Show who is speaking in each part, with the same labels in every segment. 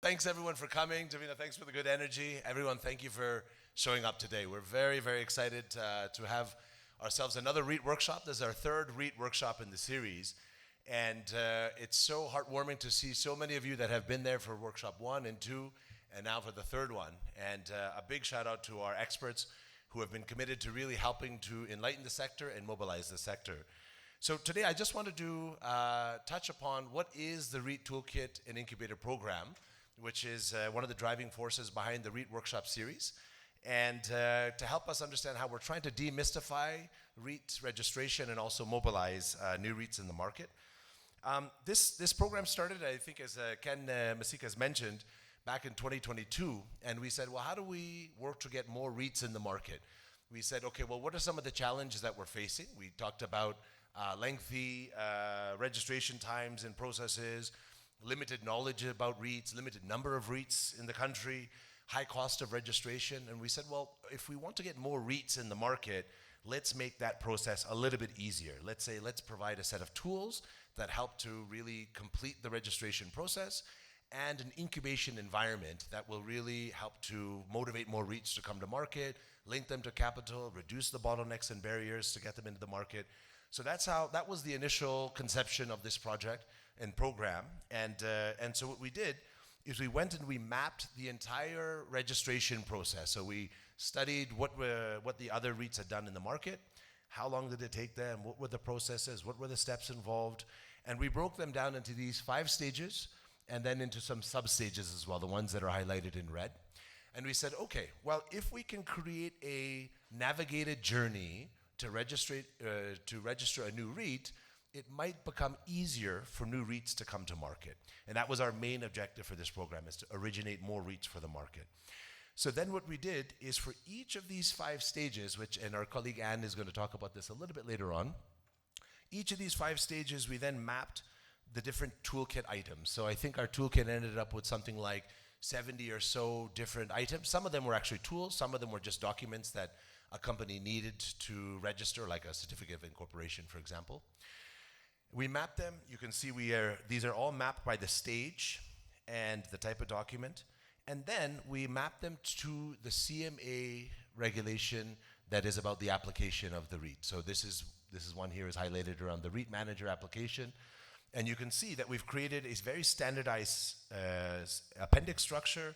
Speaker 1: Thanks everyone for coming. Davina, thanks for the good energy. Everyone, thank you for showing up today. We're very, very excited to have ourselves another REIT workshop. This is our third REIT workshop in the series. And it's so heartwarming to see so many of you that have been there for workshop 1 and 2, and now for the third one. And a big shout out to our experts who have been committed to really helping to enlighten the sector and mobilize the sector. So today I just wanted to touch upon what is the REIT Toolkit and Incubator program, which is one of the driving forces behind the REIT workshop series, and to help us understand how we're trying to demystify REIT registration and also mobilize new REITs in the market. This program started, I think, as Ken Masika has mentioned, back in 2022, and we said, well, how do we work to get more REITs in the market? We said, okay, well, what are some of the challenges that we're facing? We talked about lengthy registration times and processes, limited knowledge about REITs, limited number of REITs in the country, high cost of registration. And we said, well, if we want to get more REITs in the market, let's make that process a little bit easier. Let's provide a set of tools that help to really complete the registration process and an incubation environment that will really help to motivate more REITs to come to market, link them to capital, reduce the bottlenecks and barriers to get them into the market. So that was the initial conception of this project and program. And so what we did is we went and we mapped the entire registration process. So we studied what the other REITs had done in the market, how long did it take them, what were the processes, what were the steps involved, and we broke them down into these 5 stages and then into some sub-stages as well, the ones that are highlighted in red. And we said, okay, well, if we can create a navigated journey to register a new REIT, it might become easier for new REITs to come to market. And that was our main objective for this program, is to originate more REITs for the market. So then what we did is for each of these 5 stages, and our colleague Anne is going to talk about this a little bit later on, each of these 5 stages we then mapped the different toolkit items. So I think our toolkit ended up with something like 70 or so different items. Some of them were actually tools, some of them were just documents that a company needed to register, like a certificate of incorporation, for example. We mapped them. You can see these are all mapped by the stage and the type of document. And then we mapped them to the CMA regulation that is about the application of the REIT. So this is one here is highlighted around the REIT manager application. And you can see that we've created a very standardized appendix structure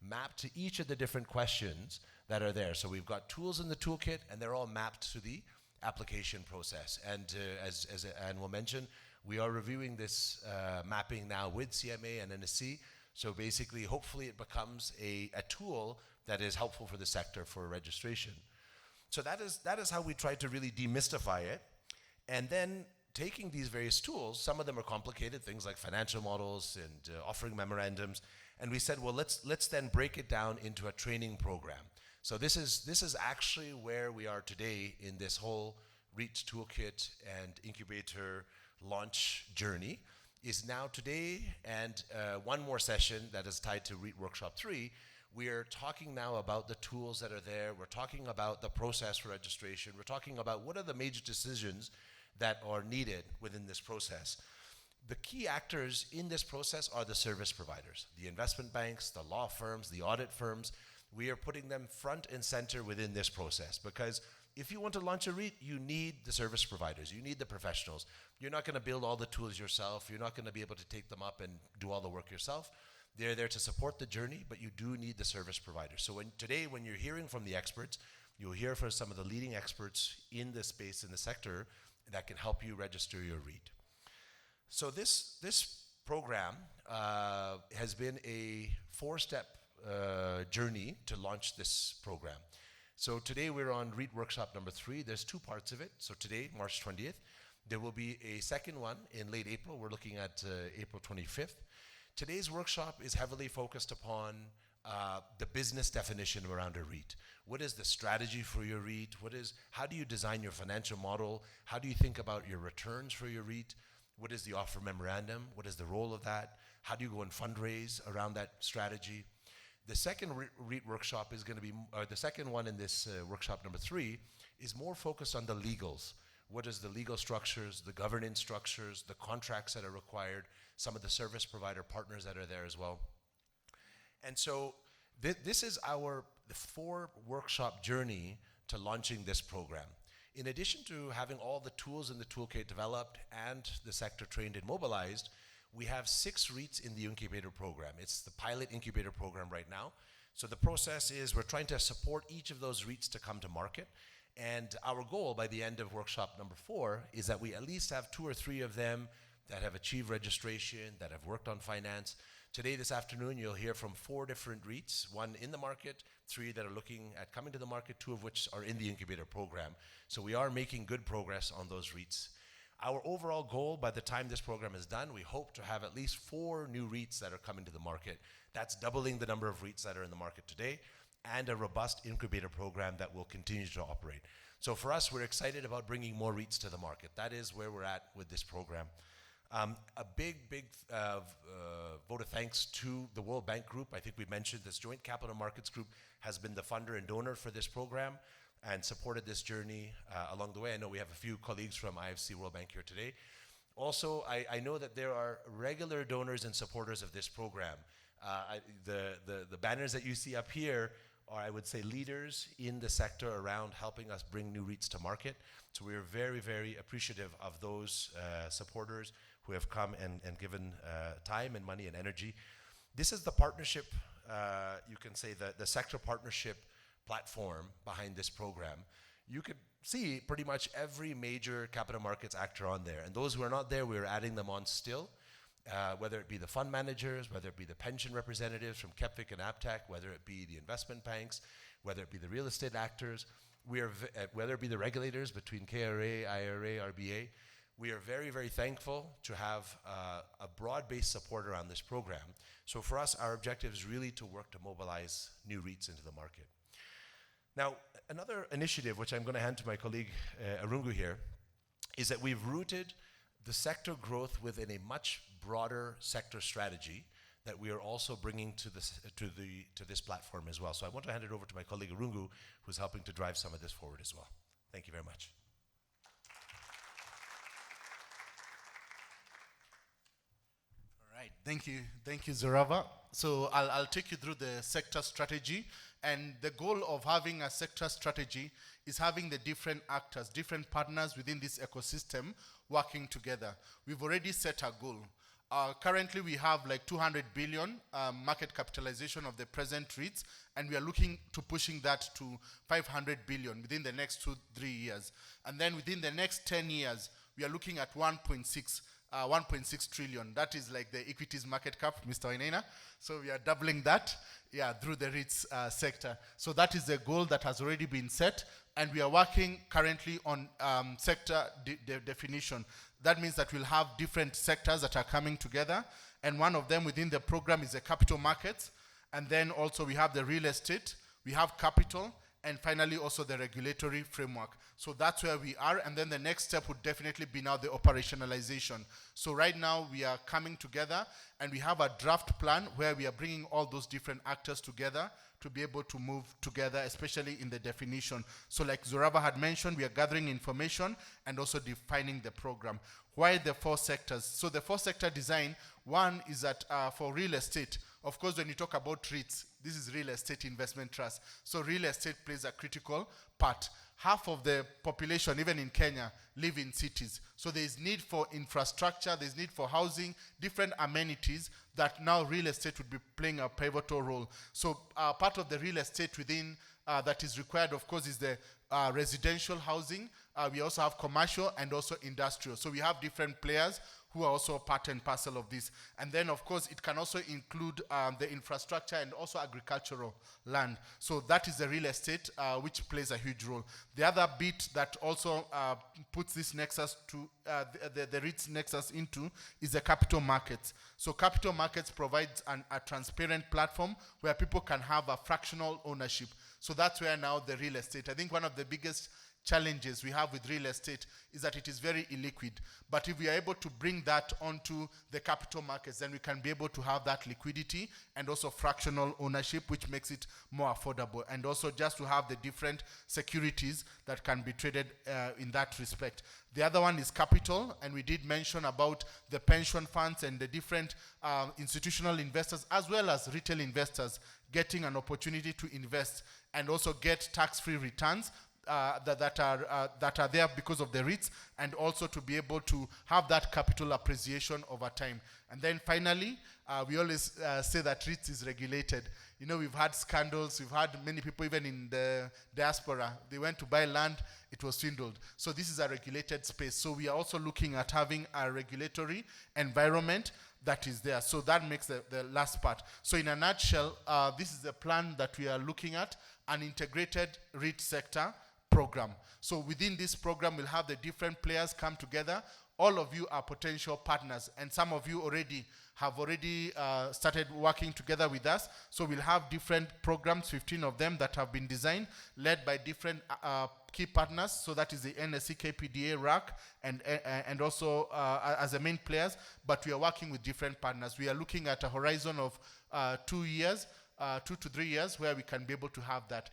Speaker 1: mapped to each of the different questions that are there. So we've got tools in the toolkit, and they're all mapped to the application process. And as Anne will mention, we are reviewing this mapping now with CMA and NSC. So basically, hopefully it becomes a tool that is helpful for the sector for registration. So that is how we try to really demystify it. And then taking these various tools, some of them are complicated, things like financial models and offering memorandums. And we said, well, let's then break it down into a training program. So this is actually where we are today in this whole REIT Toolkit and Incubator launch journey, is now today, and one more session that is tied to REIT Workshop 3, we are talking now about the tools that are there. We're talking about the process for registration. We're talking about what are the major decisions that are needed within this process. The key actors in this process are the service providers, the investment banks, the law firms, the audit firms. We are putting them front and center within this process, because if you want to launch a REIT, you need the service providers, you need the professionals. You're not going to build all the tools yourself. You're not going to be able to take them up and do all the work yourself. They're there to support the journey, but you do need the service providers. So today, when you're hearing from the experts, you'll hear from some of the leading experts in this space, in the sector, that can help you register your REIT. So this program has been a 4-step journey to launch this program. So today we're on REIT Workshop number 3. There's 2 parts of it. So today, March 20th, there will be a second one in late April. We're looking at April 25th. Today's workshop is heavily focused upon the business definition around a REIT. What is the strategy for your REIT? How do you design your financial model? How do you think about your returns for your REIT? What is the offer memorandum? What is the role of that? How do you go and fundraise around that strategy? The second REIT workshop is going to be, the second one in this workshop number 3 is more focused on the legals. What is the legal structures, the governance structures, the contracts that are required, some of the service provider partners that are there as well. And so this is the 4-workshop journey to launching this program. In addition to having all the tools in the toolkit developed and the sector trained and mobilized, we have 6 REITs in the incubator program. It's the pilot incubator program right now. So the process is we're trying to support each of those REITs to come to market. And our goal by the end of workshop number 4 is that we at least have 2 or 3 of them that have achieved registration, that have worked on finance. Today, this afternoon, you'll hear from 4 different REITs, 1 in the market, 3 that are looking at coming to the market, 2 of which are in the incubator program. So we are making good progress on those REITs. Our overall goal, by the time this program is done, we hope to have at least 4 new REITs that are coming to the market. That's doubling the number of REITs that are in the market today, and a robust incubator program that will continue to operate. So for us, we're excited about bringing more REITs to the market. That is where we're at with this program. A big vote of thanks to the World Bank Group. I think we mentioned this Joint Capital Markets Group has been the funder and donor for this program and supported this journey along the way. I know we have a few colleagues from IFC World Bank here today. Also, I know that there are regular donors and supporters of this program. The banners that you see up here are, I would say, leaders in the sector around helping us bring new REITs to market. So we are very, very appreciative of those supporters who have come and given time and money and energy. This is the partnership, you can say the sector partnership platform behind this program. You could see pretty much every major capital markets actor on there. And those who are not there, we're adding them on still. Whether it be the fund managers, whether it be the pension representatives from KEPFIC and APTEC, whether it be the investment banks, whether it be the real estate actors, whether it be the regulators between KRA, IRA, RBA, we are very, very thankful to have a broad-based support around this program. So for us, our objective is really to work to mobilize new REITs into the market. Now, another initiative, which I'm going to hand to my colleague Irungu here, is that we've rooted the sector growth within a much broader sector strategy that we are also bringing to this platform as well. So I want to hand it over to my colleague Irungu, who's helping to drive some of this forward as well. Thank you very much.
Speaker 2: All right, thank you, Zoravar. So I'll take you through the sector strategy, and the goal of having a sector strategy is having the different actors, different partners within this ecosystem working together. We've already set a goal. Currently, we have like 200 billion market capitalization of the present REITs, and we are looking to pushing that to 500 billion within the next 2-3 years. And then within the next 10 years, we are looking at 1.6 trillion. That is like the equities market cap, Mr. Wainaina. So we are doubling that, through the REITs sector. So that is the goal that has already been set, and we are working currently on sector definition. That means that we'll have different sectors that are coming together, and one of them within the program is the capital markets, and then also we have the real estate, we have capital, and finally also the regulatory framework. So that's where we are, and then the next step would definitely be now the operationalization. So right now we are coming together, and we have a draft plan where we are bringing all those different actors together to be able to move together, especially in the definition. So like Zoravar had mentioned, we are gathering information and also defining the program. Why the 4 sectors? So the 4 sector design, one is that for real estate, of course, when you talk about REITs, this is real estate investment trust. So real estate plays a critical part. Half of the population, even in Kenya, live in cities. So there is need for infrastructure, there's need for housing, different amenities that now real estate would be playing a pivotal role. So part of the real estate within that is required, of course, is the residential housing. We also have commercial and also industrial. So we have different players who are also part and parcel of this. And then, of course, it can also include the infrastructure and also agricultural land. So that is the real estate, which plays a huge role. The other bit that also puts this nexus to, the REITs nexus into, is the capital markets. So capital markets provides a transparent platform where people can have a fractional ownership. So that's where now the real estate, I think one of the biggest challenges we have with real estate is that it is very illiquid. But if we are able to bring that onto the capital markets, then we can be able to have that liquidity and also fractional ownership, which makes it more affordable. And also just to have the different securities that can be traded in that respect. The other one is capital, and we did mention about the pension funds and the different institutional investors as well as retail investors getting an opportunity to invest and also get tax-free returns that are there because of the REITs, and also to be able to have that capital appreciation over time. And then finally, we always say that REITs is regulated. You know, we've had scandals, we've had many people even in the diaspora, they went to buy land, it was swindled. So this is a regulated space. So we are also looking at having a regulatory environment that is there. So that makes the last part. So in a nutshell, this is the plan that we are looking at, an integrated REIT sector program. So within this program, we'll have the different players come together. All of you are potential partners, and some of you have already started working together with us. So we'll have different programs, 15 of them that have been designed, led by different key partners. So that is the NSE, KPDA, RAC, and also as the main players. But we are working with different partners. We are looking at a horizon of 2 years, 2 to 3 years, where we can be able to have that.